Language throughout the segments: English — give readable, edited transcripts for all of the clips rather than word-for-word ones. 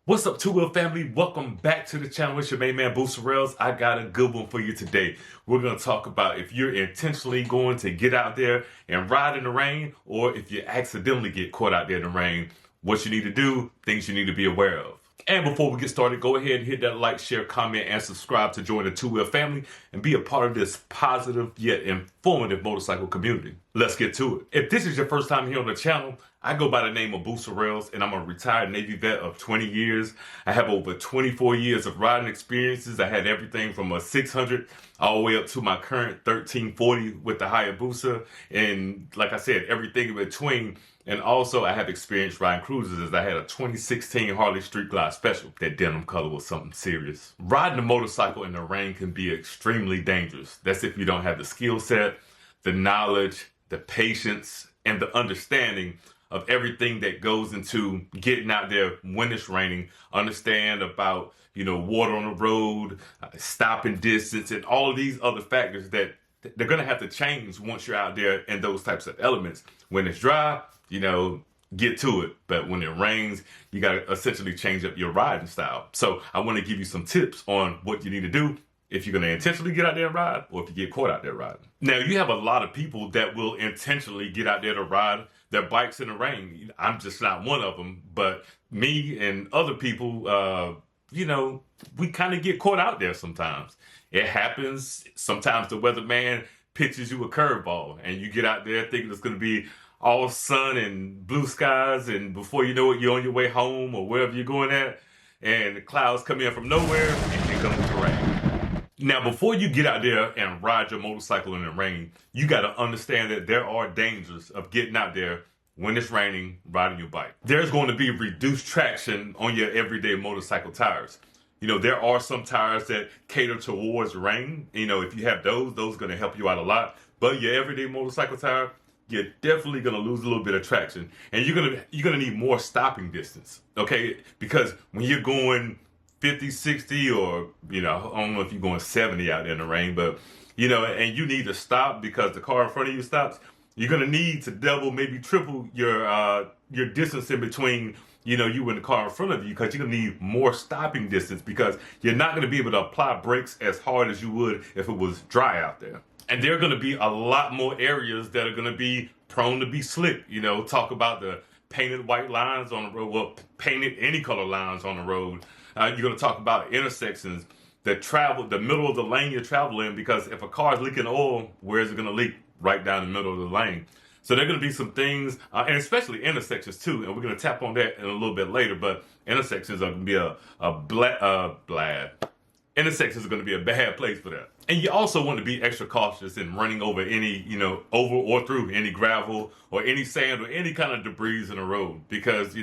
What's up, Two Wheel family? Welcome back to the channel. It's your main man, Booster Rails. I got a good one for you today. We're going to talk about if you're intentionally going to get out there and ride in the rain, or if you accidentally get caught out there in the rain, what you need to do, things you need to be aware of. And before we get started, go ahead and hit that like, share, comment, and subscribe to join the Two Wheel family and be a part of this positive yet informative motorcycle community. Let's get to it. If this is your first time here on the channel, I go by the name of Booster Rails, and I'm a retired Navy vet of 20 years. I have over 24 years of riding experiences. I had everything from a 600 all the way up to my current 1340 with the Hayabusa. And like I said, everything in between. And also I have experience riding cruisers, as I had a 2016 Harley Street Glide Special. That denim color was something serious. Riding a motorcycle in the rain can be extremely dangerous. That's if you don't have the skill set, the knowledge, the patience, and the understanding of everything that goes into getting out there when it's raining. Understand about, water on the road, stopping distance, and all of these other factors that they're going to have to change once you're out there in those types of elements. When it's dry, get to it. But when it rains, you got to essentially change up your riding style. So I want to give you some tips on what you need to do if you're going to intentionally get out there and ride, or if you get caught out there riding. Now, you have a lot of people that will intentionally get out there to ride their bikes in the rain. I'm just not one of them, but me and other people, we kind of get caught out there sometimes. It happens. Sometimes the weatherman pitches you a curveball and you get out there thinking it's going to be all sun and blue skies, and before you know it, you're on your way home or wherever you're going at, and the clouds come in from nowhere and it comes to rain. Now, before you get out there and ride your motorcycle in the rain, you got to understand that there are dangers of getting out there when it's raining, riding your bike. There's going to be reduced traction on your everyday motorcycle tires. There are some tires that cater towards rain. If you have those are going to help you out a lot. But your everyday motorcycle tire, you're definitely going to lose a little bit of traction. And you're going to need more stopping distance, okay? Because when you're going 50, 60, or, I don't know if you're going 70 out there in the rain, but, and you need to stop because the car in front of you stops, you're going to need to double, maybe triple your distance in between, you and the car in front of you, because you're going to need more stopping distance, because you're not going to be able to apply brakes as hard as you would if it was dry out there. And there are going to be a lot more areas that are going to be prone to be slick. Talk about the painted white lines on the road, well, painted any color lines on the road. You're going to talk about intersections, the middle of the lane you're traveling, because if a car is leaking oil, where is it going to leak? Right down the middle of the lane. So there are going to be some things, and especially intersections too, and we're going to tap on that in a little bit later, but intersections are going to be intersections are going to be a bad place for that. And you also want to be extra cautious in running over any, over or through any gravel or any sand or any kind of debris in the road, because,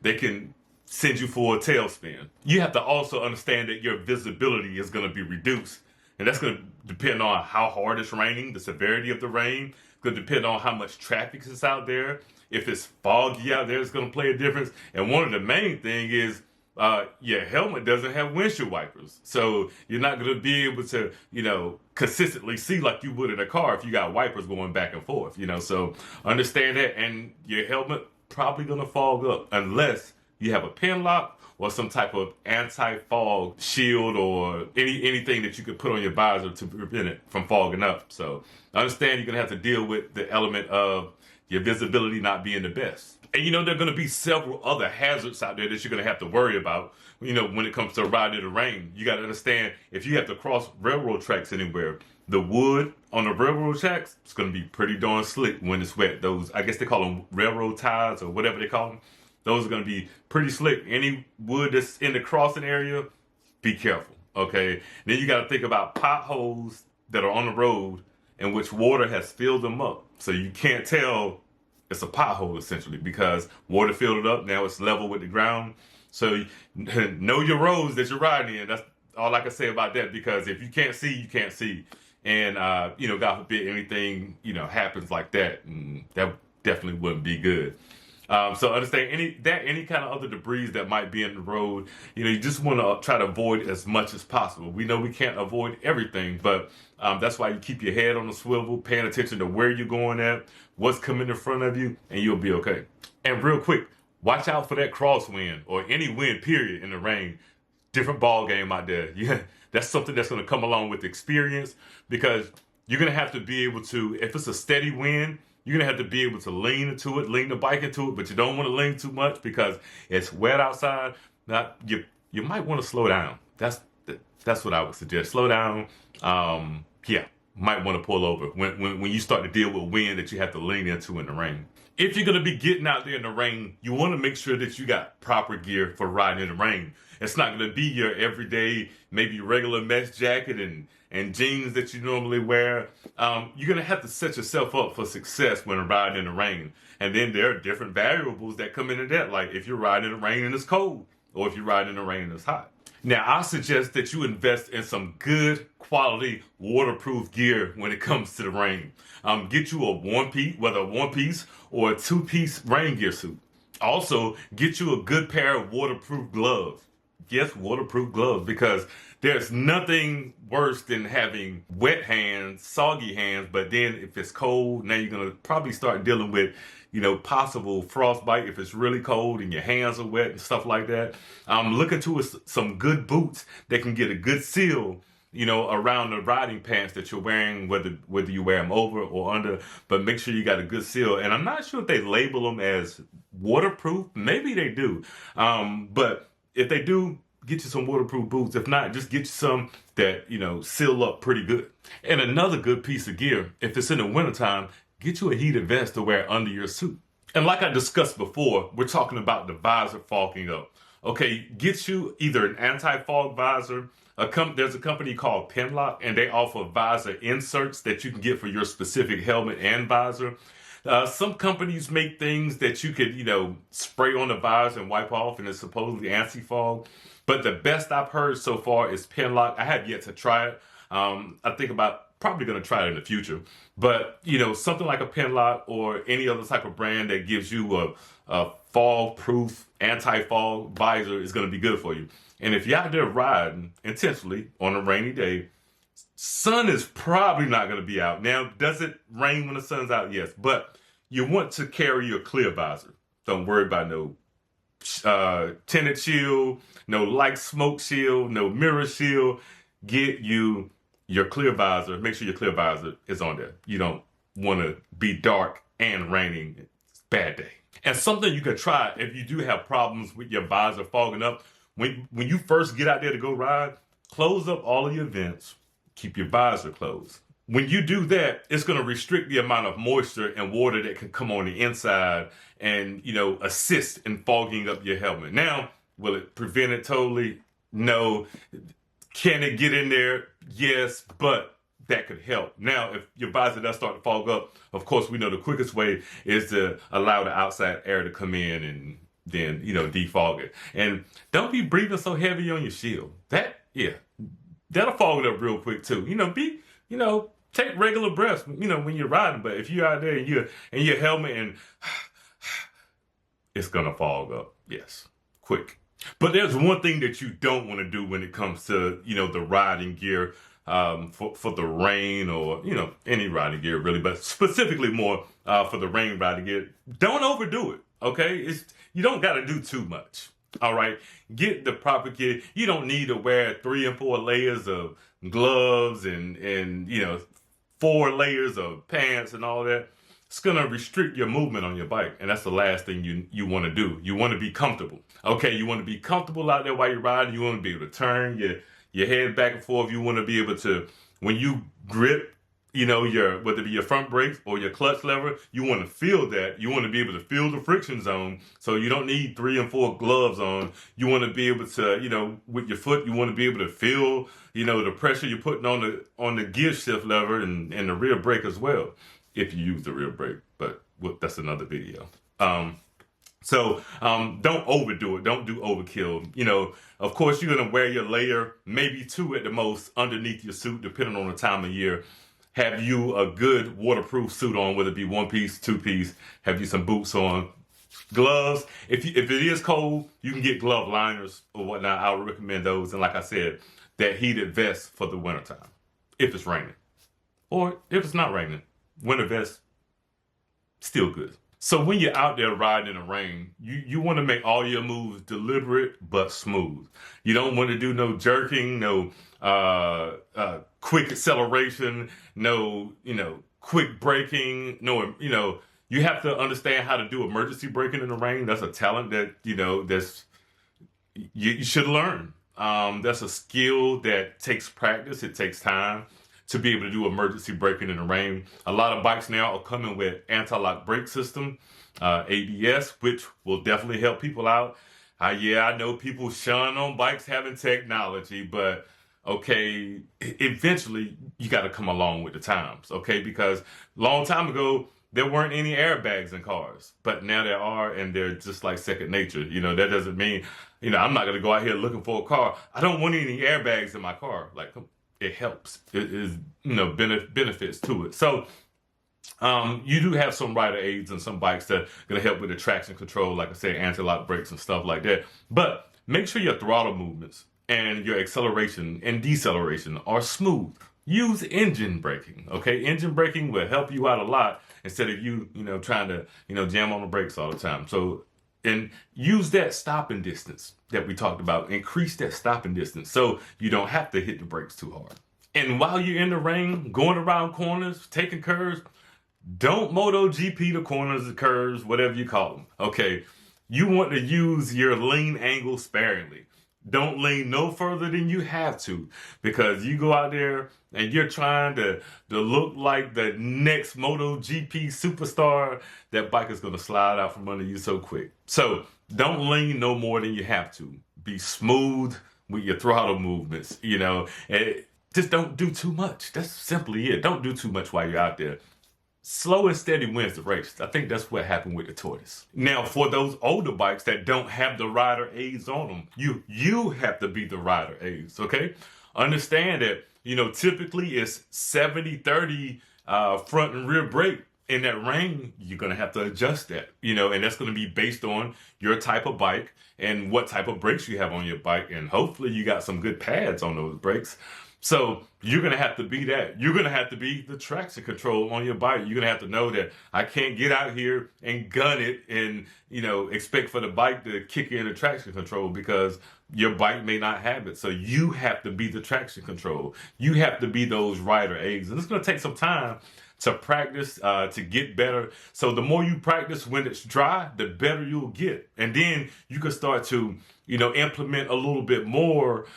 they can send you for a tailspin. You have to also understand that your visibility is going to be reduced. And that's going to depend on how hard it's raining, the severity of the rain. It's going to depend on how much traffic is out there. If it's foggy out there, it's going to play a difference. And one of the main things is your helmet doesn't have windshield wipers. So you're not going to be able to, consistently see like you would in a car if you got wipers going back and forth, So understand that, and your helmet probably going to fog up unless you have a pin lock or some type of anti-fog shield, or anything that you could put on your visor to prevent it from fogging up. So understand you're going to have to deal with the element of your visibility not being the best. And there are going to be several other hazards out there that you're going to have to worry about, when it comes to riding in the rain. You got to understand, if you have to cross railroad tracks anywhere, the wood on the railroad tracks, it's going to be pretty darn slick when it's wet. Those, I guess they call them railroad ties or whatever they call them. Those are going to be pretty slick. Any wood that's in the crossing area, be careful, okay? Then you got to think about potholes that are on the road in which water has filled them up. So you can't tell it's a pothole, essentially, because water filled it up. Now it's level with the ground. So know your roads that you're riding in. That's all I can say about that, because if you can't see, you can't see. And, God forbid anything, happens like that, and that definitely wouldn't be good. So understand any kind of other debris that might be in the road, you just want to try to avoid as much as possible. We know we can't avoid everything, but that's why you keep your head on the swivel, paying attention to where you're going at, what's coming in front of you, and you'll be okay. And real quick, watch out for that crosswind or any wind period in the rain. Different ball game out there. Yeah, that's something that's going to come along with experience, because you're going to have to be able to, if it's a steady wind, you're going to have to be able to lean into it, lean the bike into it, but you don't want to lean too much because it's wet outside. Now, you might want to slow down. That's what I would suggest. Slow down. Yeah, might want to pull over when you start to deal with wind that you have to lean into in the rain. If you're going to be getting out there in the rain, you want to make sure that you got proper gear for riding in the rain. It's not going to be your everyday, maybe regular mesh jacket and jeans that you normally wear. You're going to have to set yourself up for success when riding in the rain. And then there are different variables that come into that, like if you're riding in the rain and it's cold, or if you're riding in the rain and it's hot. Now, I suggest that you invest in some good quality waterproof gear when it comes to the rain. Get you a one-piece, whether a one-piece or a two-piece rain gear suit. Also, get you a good pair of waterproof gloves. Yes, waterproof gloves, because there's nothing worse than having wet hands, soggy hands, but then if it's cold, now you're going to probably start dealing with, possible frostbite if it's really cold and your hands are wet and stuff like that. Look into some good boots that can get a good seal, around the riding pants that you're wearing, whether you wear them over or under, but make sure you got a good seal. And I'm not sure if they label them as waterproof. Maybe they do. But if they do, get you some waterproof boots. If not, just get you some that, seal up pretty good. And another good piece of gear, if it's in the wintertime, get you a heated vest to wear under your suit. And like I discussed before, we're talking about the visor fogging up. Okay, get you either an anti-fog visor. There's a company called Penlock, and they offer visor inserts that you can get for your specific helmet and visor. Some companies make things that you could, spray on the visor and wipe off, and it's supposedly anti-fog. But the best I've heard so far is Penlock. I have yet to try it. I think about probably going to try it in the future. But, something like a Penlock or any other type of brand that gives you a fog-proof, anti-fog visor is going to be good for you. And if you're out there riding intentionally on a rainy day, sun is probably not going to be out. Now, does it rain when the sun's out? Yes. But you want to carry your clear visor. Don't worry about no tinted shield, no light smoke shield, no mirror shield. Get you your clear visor. Make sure your clear visor is on there. You don't want to be dark and raining. It's a bad day. And something you could try if you do have problems with your visor fogging up, when you first get out there to go ride, close up all of your vents. Keep your visor closed. When you do that, it's going to restrict the amount of moisture and water that can come on the inside and, assist in fogging up your helmet. Now, will it prevent it totally? No. Can it get in there? Yes, but that could help. Now, if your visor does start to fog up, of course, we know the quickest way is to allow the outside air to come in and then, defog it. And don't be breathing so heavy on your shield. That'll fog it up real quick too. Take regular breaths, when you're riding. But if you're out there and you're in your helmet and it's gonna fog up. Yes, quick. But there's one thing that you don't want to do when it comes to, the riding gear, for the rain or, any riding gear really, but specifically more, for the rain riding gear. Don't overdo it. Okay. You don't got to do too much. All right. Get the proper gear. You don't need to wear 3 and 4 layers of gloves and 4 layers of pants and all that. It's going to restrict your movement on your bike. And that's the last thing you want to do. You want to be comfortable. Okay. You want to be comfortable out there while you're riding. You want to be able to turn your head back and forth. You want to be able to, when you grip, whether it be your front brakes or your clutch lever, you want to feel that. You want to be able to feel the friction zone. So you don't need 3 and 4 gloves on. You want to be able to, with your foot, you want to be able to feel, the pressure you're putting on the gear shift lever and the rear brake as well, if you use the rear brake. But that's another video. So don't overdo it. Don't do overkill. Of course, you're going to wear your layer, maybe 2 at the most, underneath your suit, depending on the time of year. Have you a good waterproof suit on, whether it be 1-piece, 2-piece. Have you some boots on. Gloves. If it is cold, you can get glove liners or whatnot. I would recommend those. And like I said, that heated vest for the wintertime, if it's raining. Or if it's not raining, winter vest, still good. So when you're out there riding in the rain, you want to make all your moves deliberate but smooth. You don't want to do no jerking, no quick acceleration, no quick braking, no you have to understand how to do emergency braking in the rain. That's a talent that that's you should learn. That's a skill that takes practice. It takes time to be able to do emergency braking in the rain. A lot of bikes now are coming with anti-lock brake system, ABS, which will definitely help people out. Yeah, I know people shun on bikes having technology, but okay, eventually you got to come along with the times, okay? Because long time ago, there weren't any airbags in cars, but now there are, and they're just like second nature. That doesn't mean, I'm not going to go out here looking for a car. I don't want any airbags in my car. Like, it helps. It is, benefits to it. So, you do have some rider aids and some bikes that are going to help with the traction control, like I said, anti-lock brakes and stuff like that. But make sure your throttle movements and your acceleration and deceleration are smooth. Use engine braking, okay? Engine braking will help you out a lot instead of you trying to, jam on the brakes all the time. So, and use that stopping distance that we talked about. Increase that stopping distance so you don't have to hit the brakes too hard. And while you're in the rain, going around corners, taking curves, don't MotoGP the corners, the curves, whatever you call them, okay? You want to use your lean angle sparingly. Don't lean no further than you have to, because you go out there and you're trying to look like the next MotoGP superstar. That bike is going to slide out from under you so quick. So don't lean no more than you have to. Be smooth with your throttle movements, and just don't do too much. That's simply it. Don't do too much while you're out there. Slow and steady wins the race. I think that's what happened with the Tortoise. Now, for those older bikes that don't have the rider aids on them, you have to be the rider aids, okay? Understand that, typically it's 70-30 front and rear brake. In that rain, you're going to have to adjust that, and that's going to be based on your type of bike and what type of brakes you have on your bike. And hopefully you got some good pads on those brakes. So you're going to have to be that. You're going to have to be the traction control on your bike. You're going to have to know that I can't get out here and gun it and, expect for the bike to kick in the traction control, because your bike may not have it. So you have to be the traction control. You have to be those rider aids. And it's going to take some time to practice, to get better. So the more you practice when it's dry, the better you'll get. And then you can start to, implement a little bit more,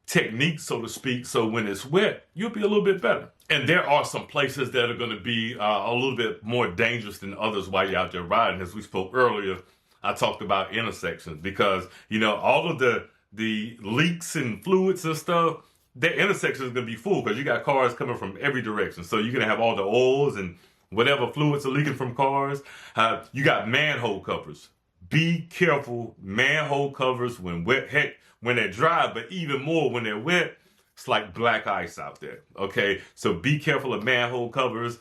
technique, so to speak, so when it's wet, you'll be a little bit better. And there are some places that are going to be a little bit more dangerous than others while you're out there riding. As we spoke earlier, I talked about intersections, because, all of the leaks and fluids and stuff, that intersection is going to be full because you got cars coming from every direction. So you're going to have all the oils and whatever fluids are leaking from cars. You got manhole covers. Be careful, manhole covers when wet. Heck, when they're dry, but even more when they're wet, it's like black ice out there, okay? So be careful of manhole covers.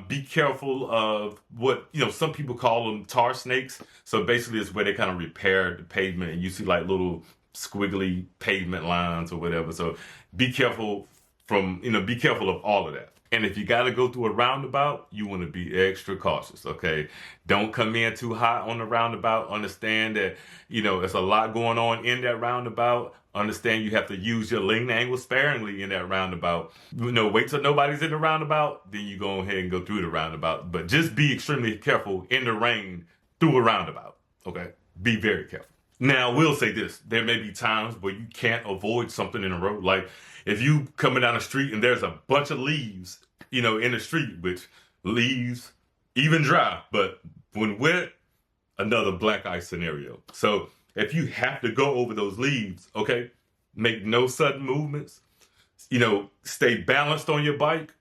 Be careful of what, some people call them tar snakes. So basically it's where they kind of repair the pavement and you see like little squiggly pavement lines or whatever. So be careful be careful of all of that. And if you got to go through a roundabout, you want to be extra cautious, okay? Don't come in too hot on the roundabout. Understand that, there's a lot going on in that roundabout. Understand you have to use your lean angle sparingly in that roundabout. Wait till nobody's in the roundabout, then you go ahead and go through the roundabout. But just be extremely careful in the rain through a roundabout, okay? Be very careful. Now, we'll say this. There may be times where you can't avoid something in the road. Like if you coming down the street and there's a bunch of leaves, in the street, which leaves, even dry, but when wet, another black ice scenario. So if you have to go over those leaves, okay, make no sudden movements. Stay balanced on your bike.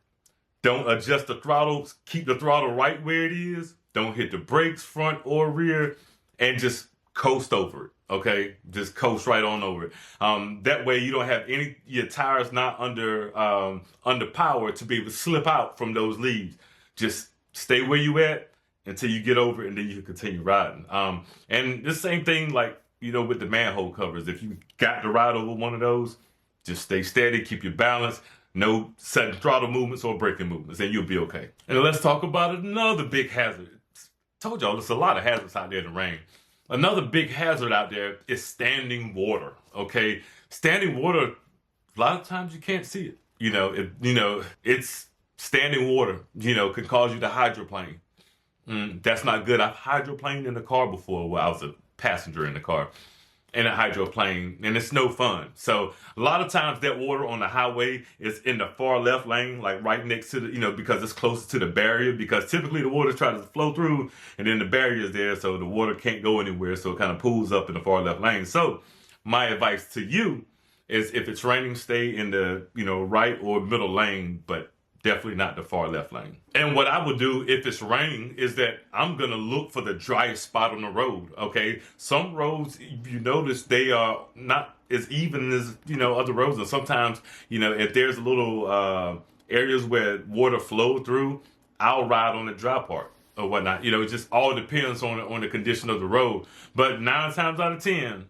Don't adjust the throttle. Keep the throttle right where it is. Don't hit the brakes front or rear, and just coast over it, okay? Just coast right on over it. That way you don't have your tires not under power to be able to slip out from those leaves. Just stay where you at until you get over it, and then you can continue riding. And the same thing, like, with the manhole covers. If you got to ride over one of those, just stay steady, keep your balance. No sudden throttle movements or braking movements, and you'll be okay. And let's talk about another big hazard. Told y'all there's a lot of hazards out there in the rain. Another big hazard out there is standing water. Okay, standing water. A lot of times you can't see it. It's standing water. Can cause you to hydroplane. That's not good. I've hydroplaned in the car before. Well, I was a passenger in the car in a hydroplane, and it's no fun. So a lot of times that water on the highway is in the far left lane, like right next to the, because it's closer to the barrier, because typically the water tries to flow through and then the barrier is there, so the water can't go anywhere, so it kind of pools up in the far left lane. So my advice to you is, if it's raining, stay in the, right or middle lane, but definitely not the far left lane. And what I would do if it's raining is that I'm going to look for the driest spot on the road, okay? Some roads, you notice, they are not as even as, other roads. And sometimes, if there's little areas where water flow through, I'll ride on the dry part or whatnot. It just all depends on the condition of the road. But 9 times out of 10,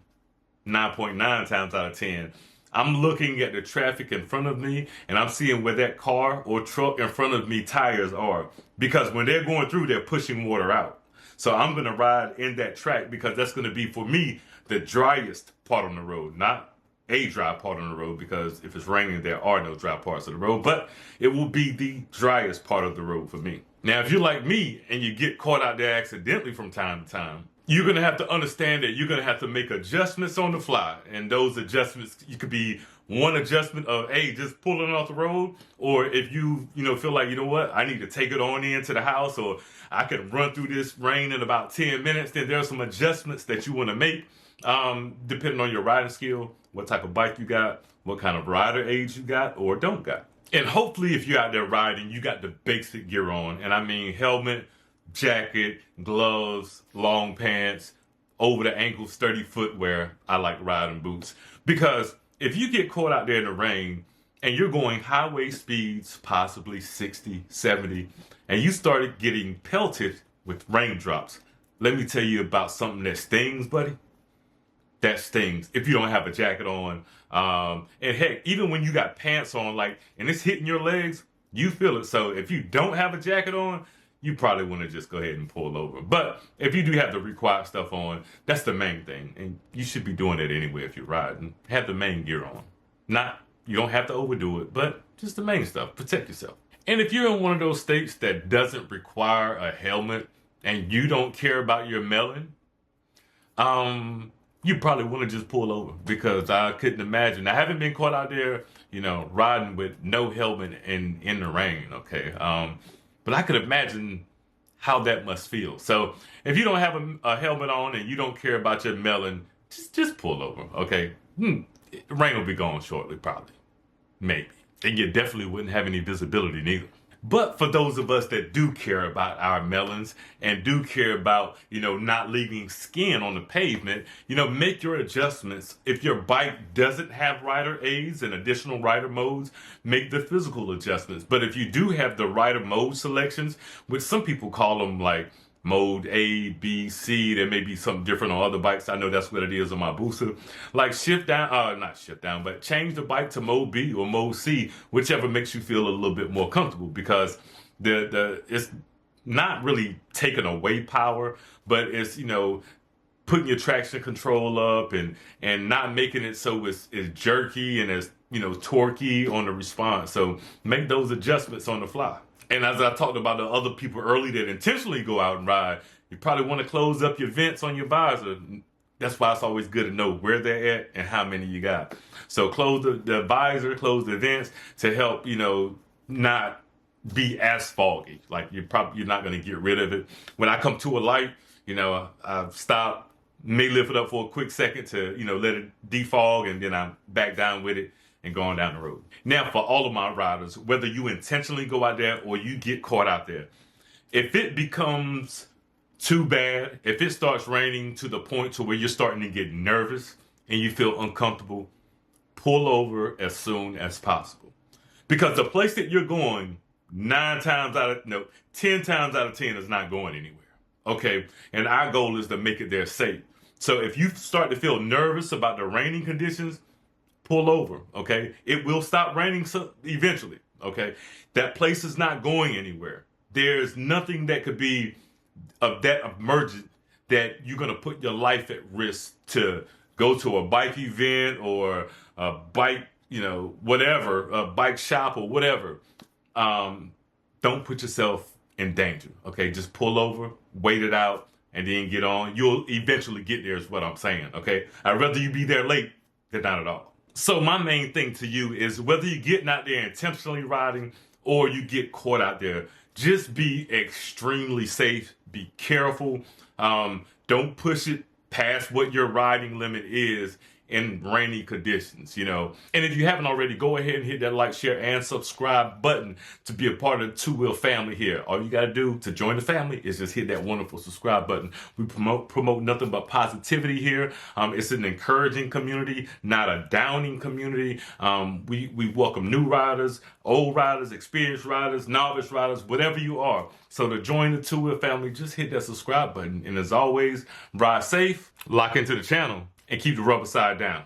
9.9 times out of 10, I'm looking at the traffic in front of me, and I'm seeing where that car or truck in front of me tires are. Because when they're going through, they're pushing water out. So I'm going to ride in that track, because that's going to be, for me, the driest part on the road. Not a dry part on the road, because if it's raining, there are no dry parts of the road. But it will be the driest part of the road for me. Now, if you're like me and you get caught out there accidentally from time to time, you're going to have to understand that you're going to have to make adjustments on the fly. And those adjustments, you could be one adjustment of, hey, just pulling off the road. Or if you, feel like, I need to take it on into the house, or I can run through this rain in about 10 minutes, then there's some adjustments that you want to make, depending on your riding skill, what type of bike you got, what kind of rider age you got or don't got. And hopefully if you're out there riding, you got the basic gear on. And I mean helmet, jacket, gloves, long pants, over the ankle sturdy footwear. I like riding boots, because if you get caught out there in the rain and you're going highway speeds, possibly 60, 70, and you started getting pelted with raindrops, let me tell you about something that stings, buddy. That stings if you don't have a jacket on. And heck, even when you got pants on, and it's hitting your legs, you feel it. So if you don't have a jacket on, you probably want to just go ahead and pull over. But if you do have the required stuff on, that's the main thing. And you should be doing it anyway if you're riding. Have the main gear on. You don't have to overdo it, but just the main stuff. Protect yourself. And if you're in one of those states that doesn't require a helmet and you don't care about your melon, you probably want to just pull over, because I couldn't imagine. I haven't been caught out there, riding with no helmet in the rain, okay? But I could imagine how that must feel. So if you don't have a helmet on and you don't care about your melon, just pull over, okay? The rain will be gone shortly, probably. Maybe. And you definitely wouldn't have any visibility neither. But for those of us that do care about our melons and do care about, not leaving skin on the pavement, make your adjustments. If your bike doesn't have rider aids and additional rider modes, make the physical adjustments. But if you do have the rider mode selections, which some people call them like mode A, B, C, there may be something different on other bikes. I know that's what it is on my Booster. Like not shift down, but change the bike to mode B or mode C, whichever makes you feel a little bit more comfortable, because it's not really taking away power, but it's, putting your traction control up and not making it so it's jerky and it's, torquey on the response. So make those adjustments on the fly. And as I talked about the other people early that intentionally go out and ride, you probably want to close up your vents on your visor. That's why it's always good to know where they're at and how many you got. So close the visor, close the vents to help, not be as foggy. Like you're not going to get rid of it. When I come to a light, I stop, may lift it up for a quick second to, let it defog, and then I'm back down with it and going down the road. Now, for all of my riders, whether you intentionally go out there or you get caught out there, if it becomes too bad, if it starts raining to the point to where you're starting to get nervous and you feel uncomfortable, pull over as soon as possible. Because the place that you're going, 10 times out of 10 is not going anywhere. Okay? And our goal is to make it there safe. So if you start to feel nervous about the raining conditions, pull over, okay? It will stop raining eventually, okay? That place is not going anywhere. There's nothing that could be of that emergent that you're going to put your life at risk to go to a bike event or a bike, whatever, a bike shop or whatever. Don't put yourself in danger, okay? Just pull over, wait it out, and then get on. You'll eventually get there is what I'm saying, okay? I'd rather you be there late than not at all. So my main thing to you is whether you're getting out there intentionally riding or you get caught out there, just be extremely safe, be careful. Don't push it past what your riding limit is in rainy conditions, And if you haven't already, go ahead and hit that like, share, and subscribe button to be a part of the Two Wheel family here. All you got to do to join the family is just hit that wonderful subscribe button. We promote nothing but positivity here. It's an encouraging community, not a downing community. We welcome new riders, old riders, experienced riders, novice riders, whatever you are. So to join the Two Wheel family, just hit that subscribe button. And as always, ride safe, lock into the channel, and keep the rubber side down.